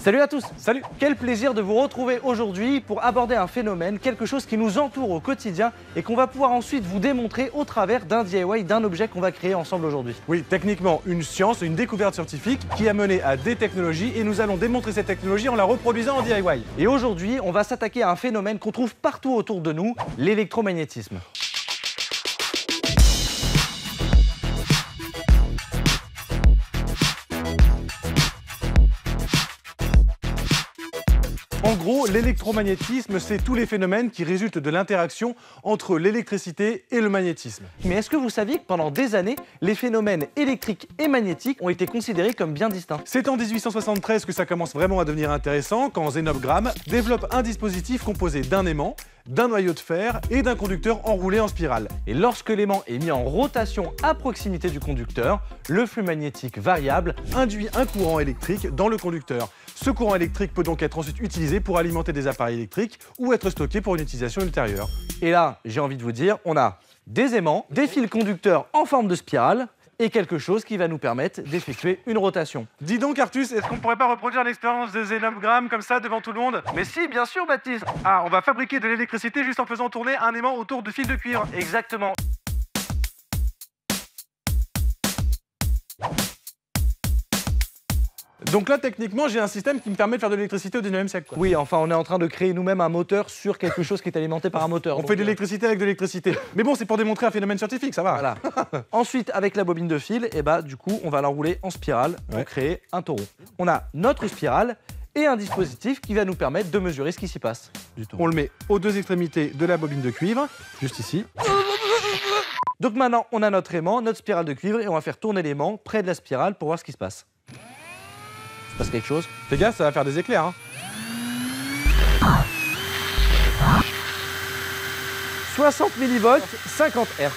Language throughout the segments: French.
Salut à tous. Salut. Quel plaisir de vous retrouver aujourd'hui pour aborder un phénomène, quelque chose qui nous entoure au quotidien et qu'on va pouvoir ensuite vous démontrer au travers d'un DIY, d'un objet qu'on va créer ensemble aujourd'hui. Oui, techniquement, une science, une découverte scientifique qui a mené à des technologies et nous allons démontrer cette technologie en la reproduisant en DIY. Et aujourd'hui, on va s'attaquer à un phénomène qu'on trouve partout autour de nous, l'électromagnétisme. En gros, l'électromagnétisme, c'est tous les phénomènes qui résultent de l'interaction entre l'électricité et le magnétisme. Mais est-ce que vous saviez que pendant des années, les phénomènes électriques et magnétiques ont été considérés comme bien distincts? C'est en 1873 que ça commence vraiment à devenir intéressant, quand Zenob Gramme développe un dispositif composé d'un aimant, d'un noyau de fer et d'un conducteur enroulé en spirale. Et lorsque l'aimant est mis en rotation à proximité du conducteur, le flux magnétique variable Induit un courant électrique dans le conducteur. Ce courant électrique peut donc être ensuite utilisé pour alimenter des appareils électriques ou être stocké pour une utilisation ultérieure. Et là, j'ai envie de vous dire, on a des aimants, des fils conducteurs en forme de spirale et quelque chose qui va nous permettre d'effectuer une rotation. Dis donc Artus, est-ce qu'on pourrait pas reproduire l'expérience de Zenob Gramme comme ça devant tout le monde? Mais si, bien sûr, Baptiste. Ah, on va fabriquer de l'électricité juste en faisant tourner un aimant autour de fils de cuivre. Exactement. Donc là, techniquement, j'ai un système qui me permet de faire de l'électricité au 19e siècle. Oui, enfin, on est en train de créer nous-mêmes un moteur sur quelque chose qui est alimenté par un moteur. On fait de l'électricité avec de l'électricité. Mais bon, c'est pour démontrer un phénomène scientifique, ça va. Voilà. Ensuite, avec la bobine de fil, et du coup, on va l'enrouler en spirale pour créer un taureau. On a notre spirale et un dispositif qui va nous permettre de mesurer ce qui s'y passe. On le met aux deux extrémités de la bobine de cuivre, juste ici. Donc maintenant, on a notre aimant, notre spirale de cuivre, et on va faire tourner l'aimant près de la spirale pour voir ce qui se passe. Il se passe quelque chose? Fais gaffe, ça va faire des éclairs. 60 millivolts, 50 Hz.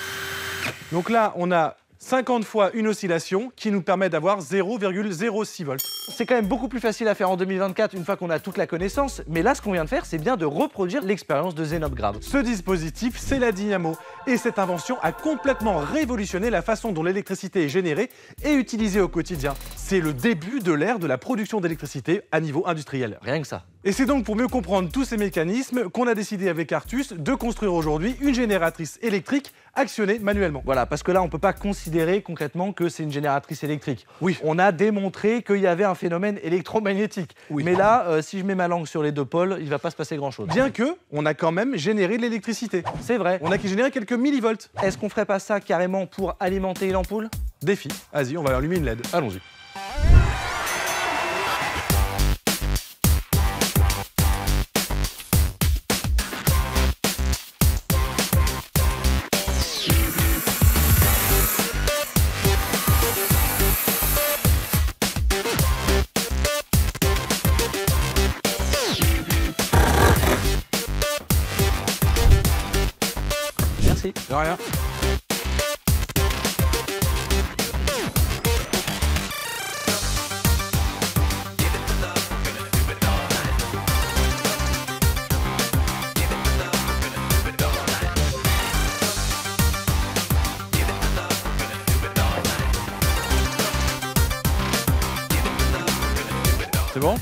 Donc là, on a 50 fois une oscillation qui nous permet d'avoir 0,06 volts. C'est quand même beaucoup plus facile à faire en 2024 une fois qu'on a toute la connaissance, mais là ce qu'on vient de faire c'est bien de reproduire l'expérience de Zenob Gramme. Ce dispositif, c'est la dynamo, et cette invention a complètement révolutionné la façon dont l'électricité est générée et utilisée au quotidien. C'est le début de l'ère de la production d'électricité à niveau industriel. Rien que ça. Et c'est donc pour mieux comprendre tous ces mécanismes qu'on a décidé avec Artus de construire aujourd'hui une génératrice électrique actionnée manuellement. Voilà, parce que là on peut pas considérer concrètement que c'est une génératrice électrique. Oui. On a démontré qu'il y avait un phénomène électromagnétique. Oui. Mais là, si je mets ma langue sur les deux pôles, il va pas se passer grand-chose. Bien que, on a quand même généré de l'électricité. C'est vrai. On a qui généré quelques millivolts. Est-ce qu'on ferait pas ça carrément pour alimenter une ampoule? Défi. Vas-y, on va allumer une LED. Allons-y. Merci. De rien. C'est bon?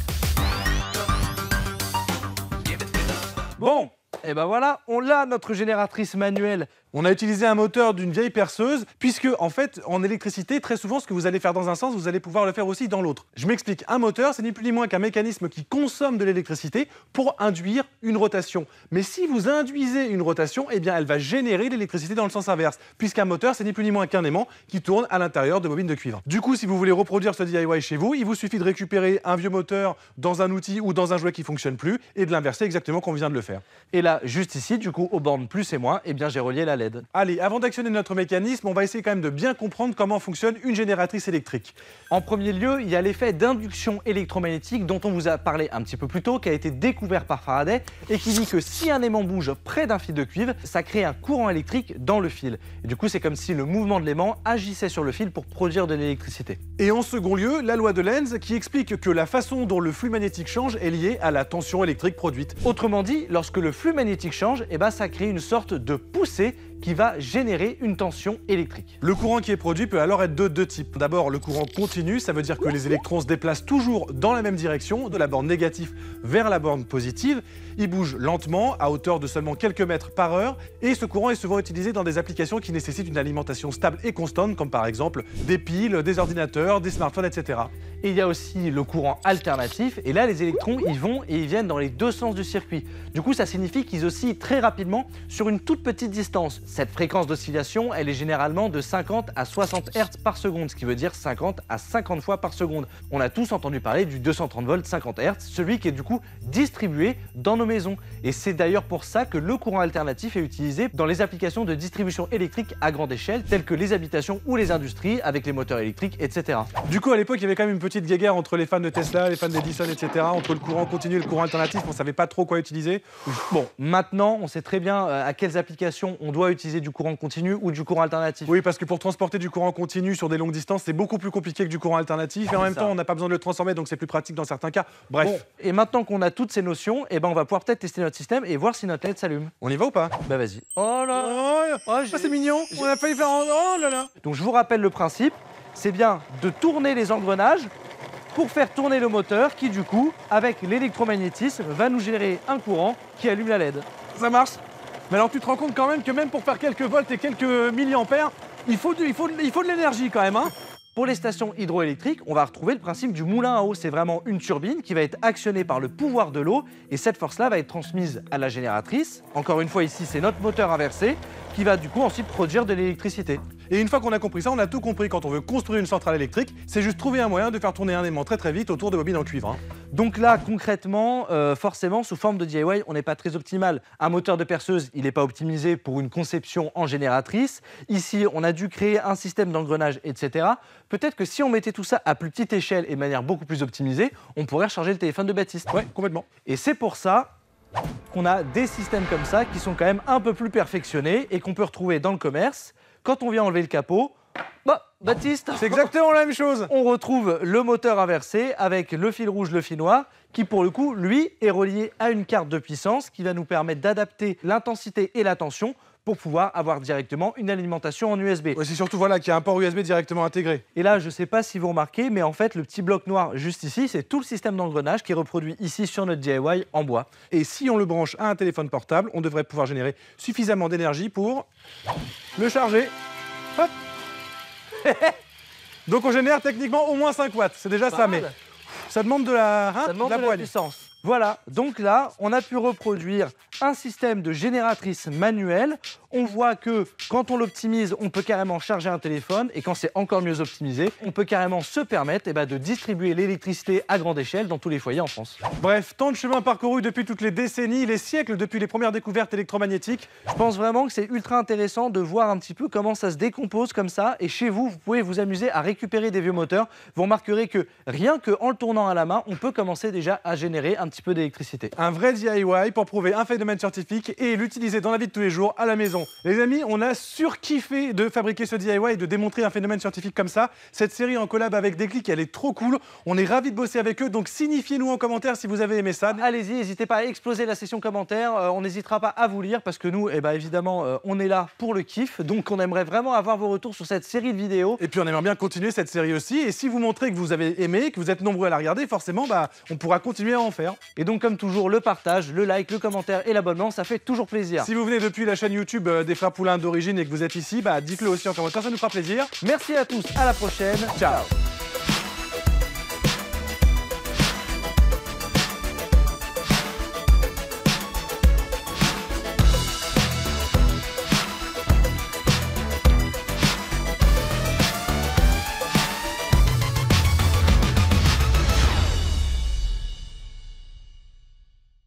Bon! Et ben voilà, on l'a notre génératrice manuelle. On a utilisé un moteur d'une vieille perceuse, puisque, en fait, en électricité, très souvent, ce que vous allez faire dans un sens, vous allez pouvoir le faire aussi dans l'autre. Je m'explique. Un moteur, c'est ni plus ni moins qu'un mécanisme qui consomme de l'électricité pour induire une rotation. Mais si vous induisez une rotation, eh bien, elle va générer de l'électricité dans le sens inverse, puisqu'un moteur, c'est ni plus ni moins qu'un aimant qui tourne à l'intérieur de bobines de cuivre. Du coup, si vous voulez reproduire ce DIY chez vous, il vous suffit de récupérer un vieux moteur dans un outil ou dans un jouet qui fonctionne plus et de l'inverser exactement comme on vient de le faire. Et là, juste ici, du coup, aux bornes plus et moins, eh bien j'ai relié la LED. Allez, avant d'actionner notre mécanisme, on va essayer quand même de bien comprendre comment fonctionne une génératrice électrique. En premier lieu, il y a l'effet d'induction électromagnétique dont on vous a parlé un petit peu plus tôt, qui a été découvert par Faraday et qui dit que si un aimant bouge près d'un fil de cuivre, ça crée un courant électrique dans le fil. Et du coup, c'est comme si le mouvement de l'aimant agissait sur le fil pour produire de l'électricité. Et en second lieu, la loi de Lenz qui explique que la façon dont le flux magnétique change est liée à la tension électrique produite. Autrement dit, lorsque le flux magnétique change, ça crée une sorte de poussée qui va générer une tension électrique. Le courant qui est produit peut alors être de deux types. D'abord, le courant continu, ça veut dire que les électrons se déplacent toujours dans la même direction, de la borne négative vers la borne positive. Ils bougent lentement, à hauteur de seulement quelques mètres par heure, et ce courant est souvent utilisé dans des applications qui nécessitent une alimentation stable et constante, comme par exemple des piles, des ordinateurs, des smartphones, etc. Et il y a aussi le courant alternatif, et là les électrons ils vont et ils viennent dans les deux sens du circuit. Du coup ça signifie qu'ils oscillent très rapidement sur une toute petite distance. Cette fréquence d'oscillation elle est généralement de 50 à 60 Hz par seconde, ce qui veut dire 50 à 50 fois par seconde. On a tous entendu parler du 230 volts 50 Hz, celui qui est du coup distribué dans nos maisons. Et c'est d'ailleurs pour ça que le courant alternatif est utilisé dans les applications de distribution électrique à grande échelle, telles que les habitations ou les industries avec les moteurs électriques, etc. Du coup, à l'époque, il y avait quand même une petite guéguerre entre les fans de Tesla, les fans d'Edison, etc., entre le courant continu et le courant alternatif. On ne savait pas trop quoi utiliser. Bon, maintenant, on sait très bien à quelles applications on doit utiliser du courant continu ou du courant alternatif. Oui, parce que pour transporter du courant continu sur des longues distances, c'est beaucoup plus compliqué que du courant alternatif. Et en même temps, on n'a pas besoin de le transformer, donc c'est plus pratique dans certains cas. Bref. Bon, et maintenant qu'on a toutes ces notions, eh ben on va pouvoir peut-être tester notre système et voir si notre LED s'allume. On y va ou pas? Bah vas-y. Oh là c'est mignon. On a failli faire... Oh là là. Donc je vous rappelle le principe, c'est bien de tourner les engrenages pour faire tourner le moteur qui du coup, avec l'électromagnétisme, va nous générer un courant qui allume la LED. Ça marche. Mais alors tu te rends compte quand même que même pour faire quelques volts et quelques milliampères, il faut de l'énergie quand même, hein? Pour les stations hydroélectriques, on va retrouver le principe du moulin à eau. C'est vraiment une turbine qui va être actionnée par le pouvoir de l'eau et cette force-là va être transmise à la génératrice. Encore une fois ici, c'est notre moteur inversé qui va du coup ensuite produire de l'électricité. Et une fois qu'on a compris ça, on a tout compris quand on veut construire une centrale électrique, c'est juste trouver un moyen de faire tourner un aimant très très vite autour de bobines en cuivre. Hein. Donc là, concrètement, forcément, sous forme de DIY, on n'est pas très optimal. Un moteur de perceuse, il n'est pas optimisé pour une conception en génératrice. Ici, on a dû créer un système d'engrenage, etc. Peut-être que si on mettait tout ça à plus petite échelle et de manière beaucoup plus optimisée, on pourrait recharger le téléphone de Baptiste. Ouais, complètement. Et c'est pour ça qu'on a des systèmes comme ça qui sont quand même un peu plus perfectionnés et qu'on peut retrouver dans le commerce. Quand on vient enlever le capot, bah, Baptiste, c'est exactement la même chose. On retrouve le moteur inversé avec le fil rouge, le fil noir, qui pour le coup, lui, est relié à une carte de puissance qui va nous permettre d'adapter l'intensité et la tension pour pouvoir avoir directement une alimentation en USB. Ouais, c'est surtout voilà, qu'il y a un port USB directement intégré. Et là, je ne sais pas si vous remarquez, mais en fait, le petit bloc noir juste ici, c'est tout le système d'engrenage qui est reproduit ici sur notre DIY en bois. Et si on le branche à un téléphone portable, on devrait pouvoir générer suffisamment d'énergie pour le charger. Hop. Donc on génère techniquement au moins 5 watts. C'est déjà ça, mais ça demande de la, ça demande de la puissance. Voilà, donc là, on a pu reproduire un système de génératrice manuelle. On voit que quand on l'optimise, on peut carrément charger un téléphone et quand c'est encore mieux optimisé, on peut carrément se permettre de distribuer l'électricité à grande échelle dans tous les foyers en France. Bref, tant de chemin parcouru depuis toutes les décennies, les siècles, depuis les premières découvertes électromagnétiques. Je pense vraiment que c'est ultra intéressant de voir un petit peu comment ça se décompose comme ça. Et chez vous, vous pouvez vous amuser à récupérer des vieux moteurs. Vous remarquerez que rien qu'en le tournant à la main, on peut commencer déjà à générer un petit peu d'électricité. Un vrai DIY pour prouver un phénomène scientifique et l'utiliser dans la vie de tous les jours à la maison. Les amis, on a surkiffé de fabriquer ce DIY et de démontrer un phénomène scientifique comme ça. Cette série en collab avec Déclic, elle est trop cool. On est ravis de bosser avec eux, donc signifiez-nous en commentaire si vous avez aimé ça. Allez-y, n'hésitez pas à exploser la section commentaires. On n'hésitera pas à vous lire parce que nous, évidemment, on est là pour le kiff. Donc on aimerait vraiment avoir vos retours sur cette série de vidéos. Et puis on aimerait bien continuer cette série aussi. Et si vous montrez que vous avez aimé, que vous êtes nombreux à la regarder, forcément, on pourra continuer à en faire. Et donc comme toujours, le partage, le like, le commentaire et l'abonnement, ça fait toujours plaisir. Si vous venez depuis la chaîne YouTube des Frères Poulain d'origine et que vous êtes ici, dites-le aussi en commentaire, ça nous fera plaisir. Merci à tous, à la prochaine. Ciao.